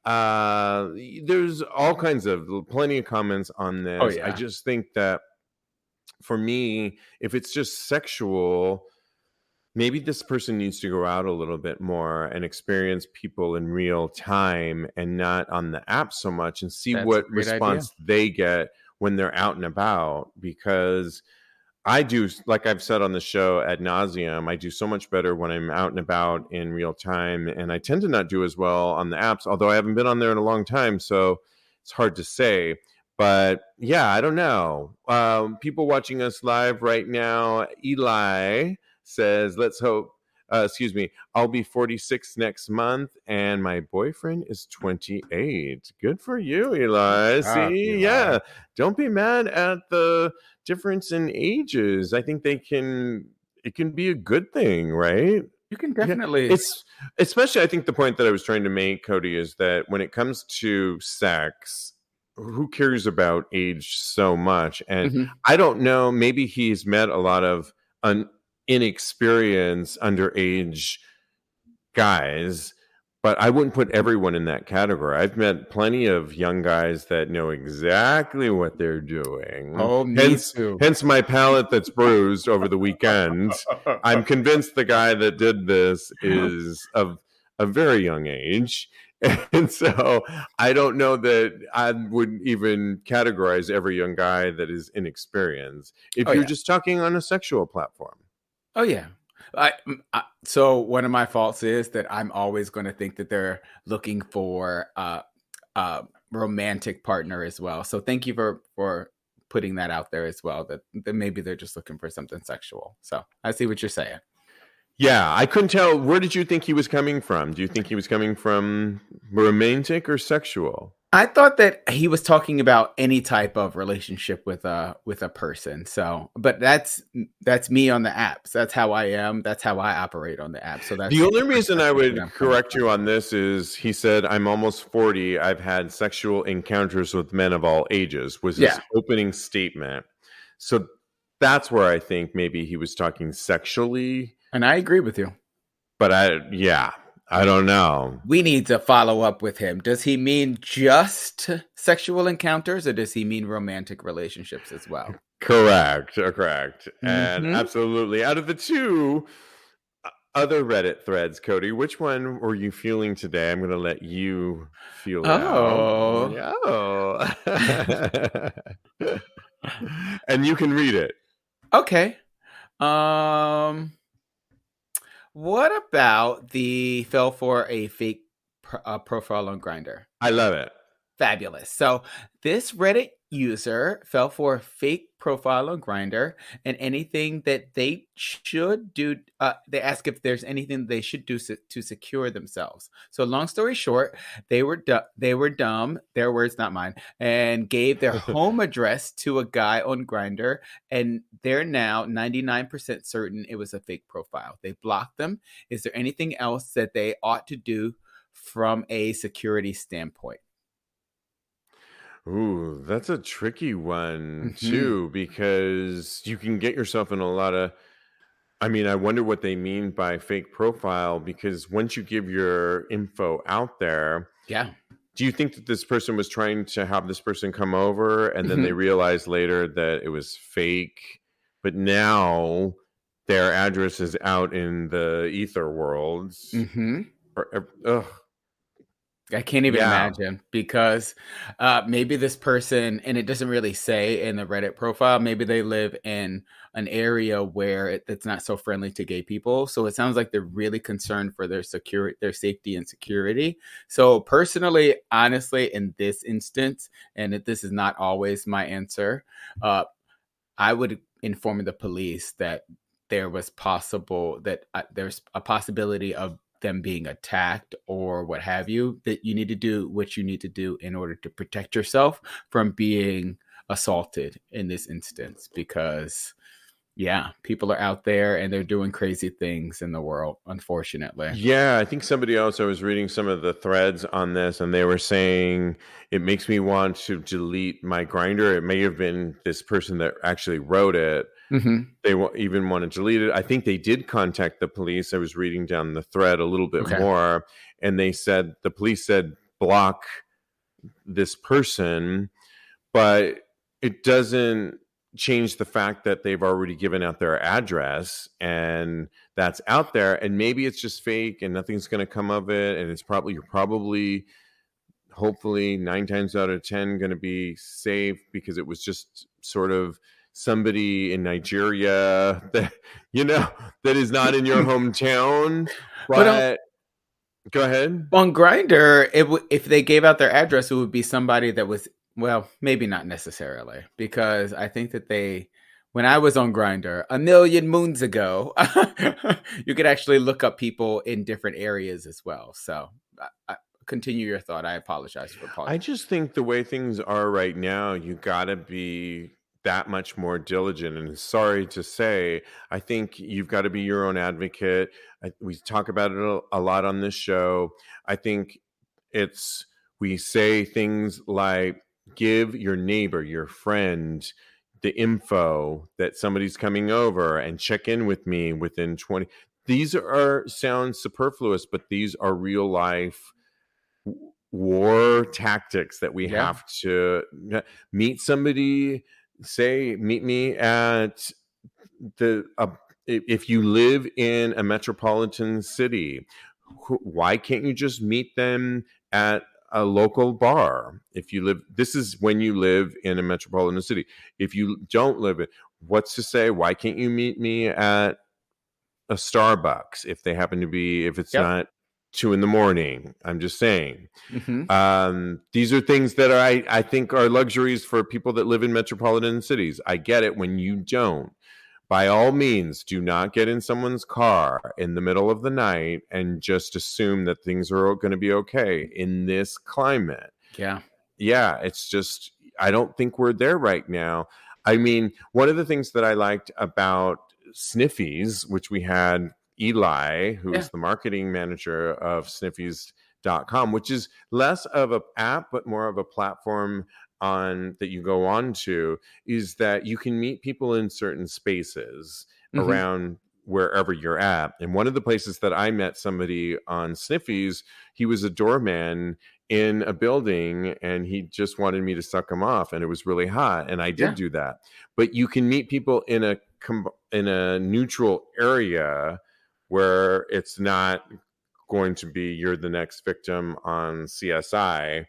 there's all kinds of plenty of comments on this. Oh, yeah. I just think that for me, if it's just sexual, maybe this person needs to go out a little bit more and experience people in real time and not on the app so much, and see That's a what great response they get when they're out and about. Because I do, like I've said on the show ad nauseum, I do so much better when I'm out and about in real time, and I tend to not do as well on the apps, although I haven't been on there in a long time, so it's hard to say. But yeah, I don't know. People watching us live right now, Eli says, let's hope, I'll be 46 next month and my boyfriend is 28. Good for you, Eli. See, Eli. yeah, don't be mad at the difference in ages. I think it can be a good thing, right? You can definitely. Yeah. It's especially, I think the point that I was trying to make, Kodi, is that when it comes to sex, who cares about age so much? And I don't know, maybe he's met a lot of inexperienced underage guys, but I wouldn't put everyone in that category. I've met plenty of young guys that know exactly what they're doing. Oh, me too. Hence my palate that's bruised over the weekend. I'm convinced the guy that did this is of a very young age. And so I don't know that I would even categorize every young guy that is inexperienced if you're just talking on a sexual platform. Oh, yeah. So one of my faults is that I'm always going to think that they're looking for a romantic partner as well. So thank you for putting that out there as well, that maybe they're just looking for something sexual. So I see what you're saying. Yeah, I couldn't tell. Where did you think he was coming from? Do you think he was coming from romantic or sexual? I thought that he was talking about any type of relationship with a person. So, but that's me on the apps. That's how I am. That's how I operate on the app. So that's the only reason I would correct you on this is he said, I'm almost 40. I've had sexual encounters with men of all ages, was his opening statement. So that's where I think maybe he was talking sexually. And I agree with you. But I don't know. We need to follow up with him. Does he mean just sexual encounters, or does he mean romantic relationships as well? Correct. And absolutely. Out of the two other Reddit threads, Kodi, which one were you feeling today? I'm going to let you feel out. And you can read it. Okay. What about the fell for a fake profile on Grindr? I love it. Fabulous. So this Reddit user fell for a fake profile on Grindr, and anything that they should do, they ask if there's anything they should do to secure themselves. So long story short, they were dumb, their words, not mine, and gave their home address to a guy on Grindr, and they're now 99% certain it was a fake profile. They blocked them. Is there anything else that they ought to do from a security standpoint? Ooh, that's a tricky one too, because you can get yourself in a lot of, I mean, I wonder what they mean by fake profile, because once you give your info out there, do you think that this person was trying to have this person come over and then they realized later that it was fake, but now their address is out in the ether world? I can't even Yeah. imagine because maybe this person, and it doesn't really say in the Reddit profile, maybe they live in an area where it's not so friendly to gay people. So it sounds like they're really concerned for their security, their safety and security. So personally, honestly, in this instance, and this is not always my answer, I would inform the police that there's a possibility of them being attacked or what have you, that you need to do what you need to do in order to protect yourself from being assaulted in this instance, because people are out there and they're doing crazy things in the world, unfortunately. Yeah, I think somebody else, I was reading some of the threads on this, and they were saying it makes me want to delete my Grindr. It may have been this person that actually wrote it. Mm-hmm. They even want to delete it. I think they did contact the police. I was reading down the thread a little bit Okay. more, and the police said block this person, but it doesn't change the fact that they've already given out their address and that's out there, and maybe it's just fake and nothing's going to come of it, and you're probably hopefully 9 times out of 10 going to be safe because it was just sort of somebody in Nigeria that that is not in your hometown. But go ahead. On Grindr, if they gave out their address, it would be somebody that was, well, maybe not necessarily, because I think that when I was on Grindr a million moons ago, you could actually look up people in different areas as well. So continue your thought. I apologize for pausing. I just think the way things are right now, you got to be that much more diligent. And sorry to say, I think you've got to be your own advocate. We talk about it a lot on this show. I think we say things like, give your neighbor, your friend, the info that somebody's coming over and check in with me within 20. These sound superfluous, but these are real life war tactics that we have to meet somebody. Say, meet me at if you live in a metropolitan city, why can't you just meet them at a local bar? This is when you live in a metropolitan city. If you don't live it, what's to say why can't you meet me at a Starbucks if it's not 2 a.m? I'm just saying. Mm-hmm. These are things that I think are luxuries for people that live in metropolitan cities. I get it when you don't. By all means, do not get in someone's car in the middle of the night and just assume that things are going to be okay in this climate. Yeah, it's just, I don't think we're there right now. I mean, one of the things that I liked about Sniffies, which we had Eli, who is the marketing manager of Sniffies.com, which is less of an app, but more of a platform that you go on to, is that you can meet people in certain spaces around wherever you're at. And one of the places that I met somebody on Sniffies, he was a doorman in a building and he just wanted me to suck him off, and it was really hot, and I did do that. But you can meet people in a neutral area where it's not going to be you're the next victim on CSI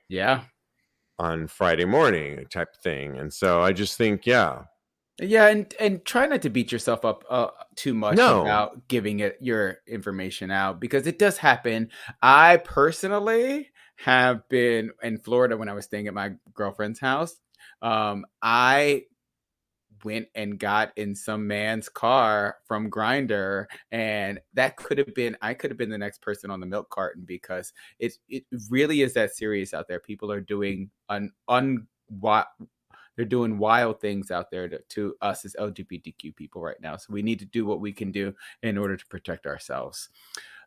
on Friday morning type thing. And so I just think and try not to beat yourself up too much about giving your information out, because it does happen. I personally have been in Florida when I was staying at my girlfriend's house. I went and got in some man's car from Grindr, and I could have been the next person on the milk carton, because it really is that serious out there. People are doing they're doing wild things out there to us as LGBTQ people right now. So we need to do what we can do in order to protect ourselves.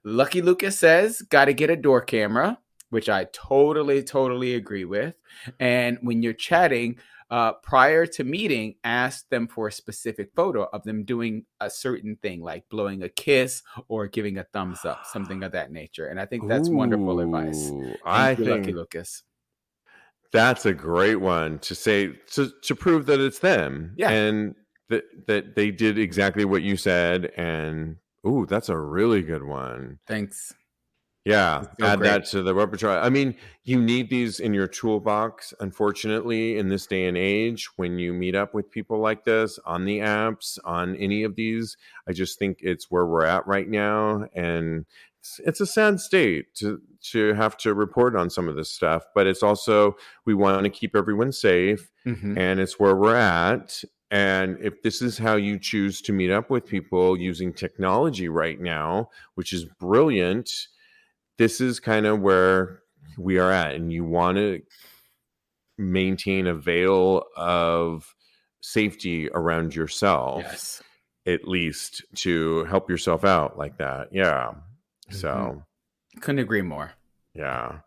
Lucky Lucas says, got to get a door camera, which I totally agree with. And when you're chatting, prior to meeting, ask them for a specific photo of them doing a certain thing, like blowing a kiss or giving a thumbs up, something of that nature. And I think that's wonderful advice. Thank you, Lucky Lucas. That's a great one to say, to prove that it's them and that they did exactly what you said. And that's a really good one. Thanks. Yeah, It's so add great. that to the repertoire. I mean, you need these in your toolbox, unfortunately, in this day and age when you meet up with people like this on the apps, on any of these. I just think it's where we're at right now. And it's a sad state to have to report on some of this stuff, but it's also, we want to keep everyone safe, Mm-hmm. and it's where we're at. And if this is how you choose to meet up with people using technology right now, which is brilliant, this is kind of where we are at, and you want to maintain a veil of safety around yourself, Yes. at least to help yourself out like that. Yeah. So, Couldn't agree more. yeah.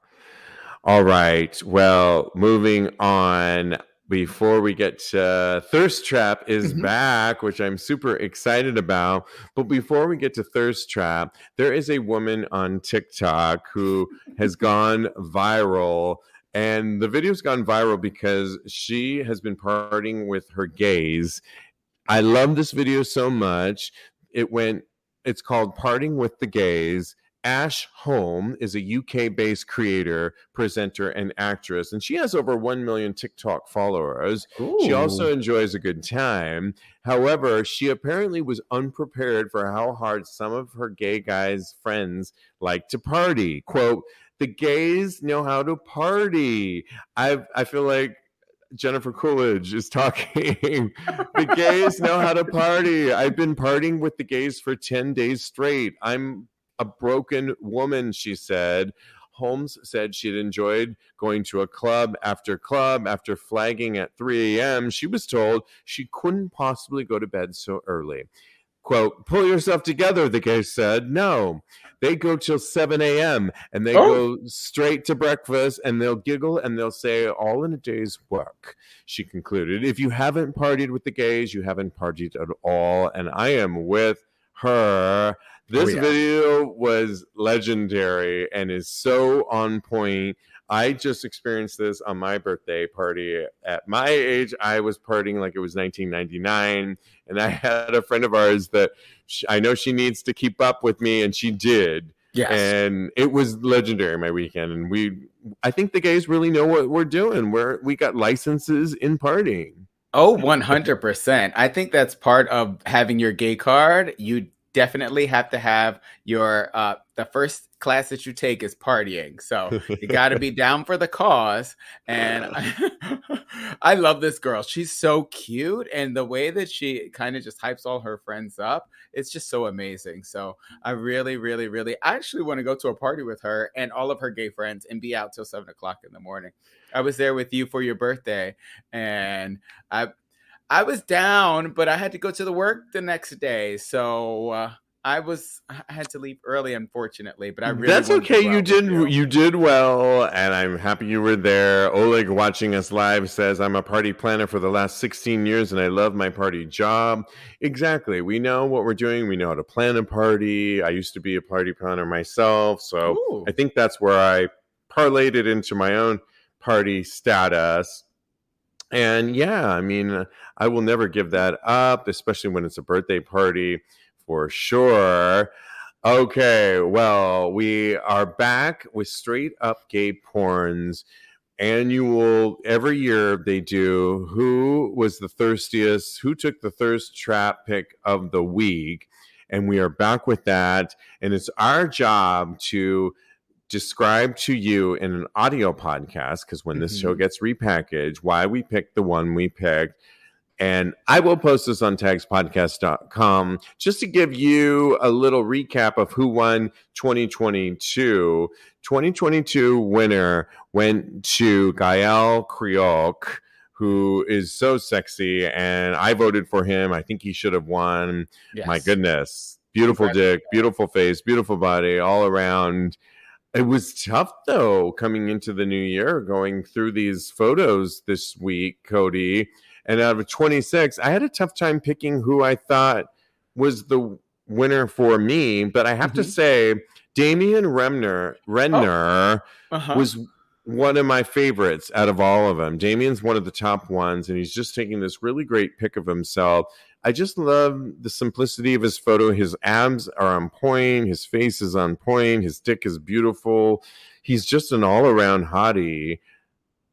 All right. Well, moving on. Before we get to Thirst Trap is back, which I'm super excited about. But before we get to Thirst Trap, there is a woman on TikTok who has gone viral. And the video's gone viral because she has been partying with her gays. I love this video so much. It's called Parting with the Gays. Ash Holm is a UK-based creator, presenter, and actress, and she has over 1 million TikTok followers. Ooh. She also enjoys a good time. However, she apparently was unprepared for how hard some of her gay guys' friends like to party. Quote, "The gays know how to party." I feel like Jennifer Coolidge is talking. The gays know how to party. I've been partying with the gays for 10 days straight. I'm a broken woman, she said. Holmes said she'd enjoyed going to a club after flagging at 3 a.m. She was told she couldn't possibly go to bed so early. Quote, "Pull yourself together," the gay said. No, they go till 7 a.m. and they go straight to breakfast, and they'll giggle and they'll say all in a day's work. She concluded, "If you haven't partied with the gays, you haven't partied at all." And I am with her. This video was legendary and is so on point. I just experienced this on my birthday party. At my age, I was partying like it was 1999. And I had a friend of ours that I know she needs to keep up with me, and she did. Yes. And it was legendary, my weekend. And I think the gays really know what we're doing. We got licenses in partying. Oh, 100%. I think that's part of having your gay card. You definitely have to have your the first class that you take is partying, so you got to be down for the cause. And I love this girl. She's so cute, and the way that she kind of just hypes all her friends up, it's just so amazing. So I really, really, really, I actually want to go to a party with her and all of her gay friends and be out till 7 o'clock in the morning. I was there with you for your birthday, and I was down, but I had to go to the work the next day, so I had to leave early, unfortunately. But I really that's okay. You did well, and I'm happy you were there. Oleg, watching us live, says, "I'm a party planner for the last 16 years, and I love my party job." Exactly. We know what we're doing. We know how to plan a party. I used to be a party planner myself, so Ooh. I think that's where I parlayed it into my own party status. And yeah, I mean, I will never give that up, especially when it's a birthday party, for sure. Okay, well, we are back with Straight Up Gay Porn's annual, every year they do, who was the thirstiest, who took the thirst trap pick of the week. And we are back with that. And it's our job to describe to you in an audio podcast, because when this show gets repackaged, why we picked the one we picked. And I will post this on TAGSPodcast.com just to give you a little recap of who won 2022. 2022 winner went to Gael Creok, who is so sexy, and I voted for him. I think he should have won. Yes. My goodness. Beautiful dick, beautiful face, beautiful body, all around. It was tough, though, coming into the new year, going through these photos this week, Kodi. And out of 26, I had a tough time picking who I thought was the winner for me. But I have to say, Damian Renner was one of my favorites out of all of them. Damian's one of the top ones, and he's just taking this really great pic of himself. I just love the simplicity of his photo. His abs are on point. His face is on point. His dick is beautiful. He's just an all-around hottie.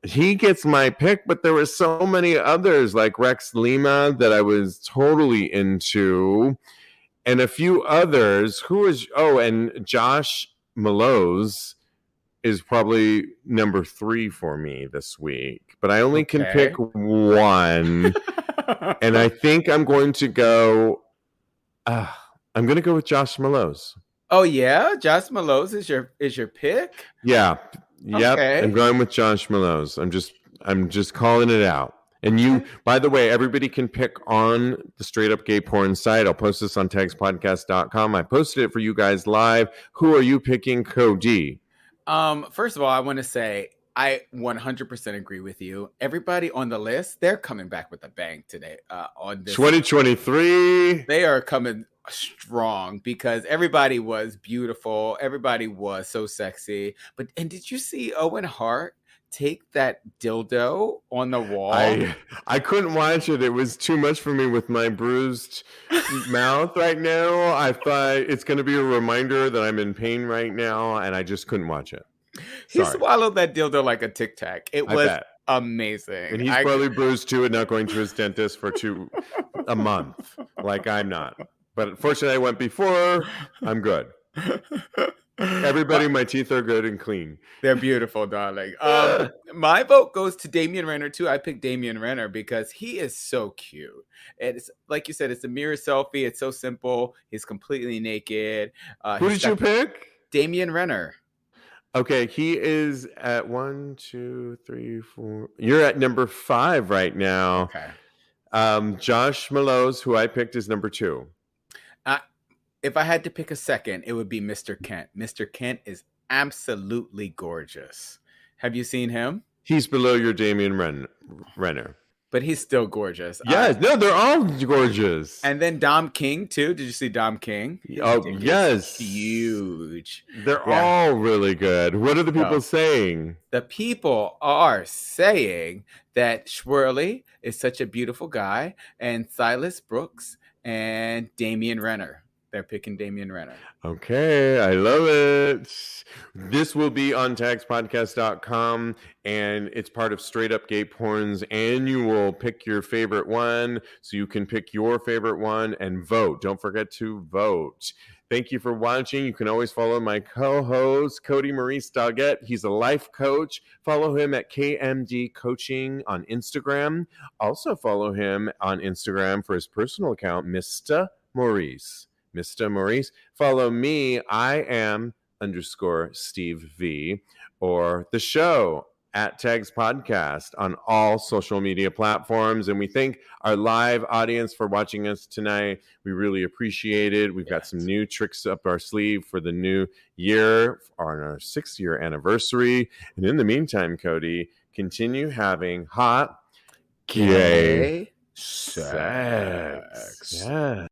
He gets my pick, but there were so many others like Rex Lima that I was totally into, and a few others. And Josh Malose is probably number 3 for me this week, but I only can pick one. And I think I'm going to go with Josh Malose. Oh yeah, Josh Malose is your pick? Yeah. Yep. Okay. I'm going with Josh Malose. I'm just calling it out. And you, by the way, everybody can pick on the Straight Up Gay Porn site. I'll post this on TAGSPodcast.com. I posted it for you guys live. Who are you picking, Kodi? First of all, I want to say I 100% agree with you. Everybody on the list, they're coming back with a bang today. On this 2023, they are coming strong because everybody was beautiful. Everybody was so sexy. And did you see Owen Hart take that dildo on the wall? I couldn't watch it. It was too much for me with my bruised mouth right now. I thought it's going to be a reminder that I'm in pain right now, and I just couldn't watch it. He swallowed that dildo like a Tic Tac. It was amazing. And he's probably bruised too and not going to his dentist for a month. Like I'm not. But unfortunately, I went before. I'm good. Everybody, my teeth are good and clean. They're beautiful, darling. My vote goes to Damian Renner, too. I picked Damian Renner because he is so cute. It's like you said, it's a mirror selfie. It's so simple. He's completely naked. Who did you pick? Damian Renner. Okay, he is at 1, 2, 3, 4. You're at number 5 right now. Okay. Josh Malose, who I picked, is number 2. If I had to pick a second, it would be Mr. Kent. Mr. Kent is absolutely gorgeous. Have you seen him? He's below your Damian Renner. But he's still gorgeous. Yes. No, they're all gorgeous. And then Dom King, too. Did you see Dom King? Yes. Huge. They're all really good. What are the people saying? The people are saying that Swirly is such a beautiful guy, and Silas Brooks and Damian Renner. They're picking Damian Renner. Okay, I love it. This will be on TAGSPodcast.com, and it's part of Straight Up Gay Porn's annual Pick Your Favorite One, so you can pick your favorite one and vote. Don't forget to vote. Thank you for watching. You can always follow my co-host, Kodi Maurice Doggette. He's a life coach. Follow him at KMD Coaching on Instagram. Also follow him on Instagram for his personal account, Mr. Maurice. Mr. Maurice. Follow me. I am _Steve V, or the show at Tags Podcast on all social media platforms. And we thank our live audience for watching us tonight. We really appreciate it. We've got some new tricks up our sleeve for the new year on our 6th-year anniversary. And in the meantime, Kodi, continue having hot gay sex. Yeah.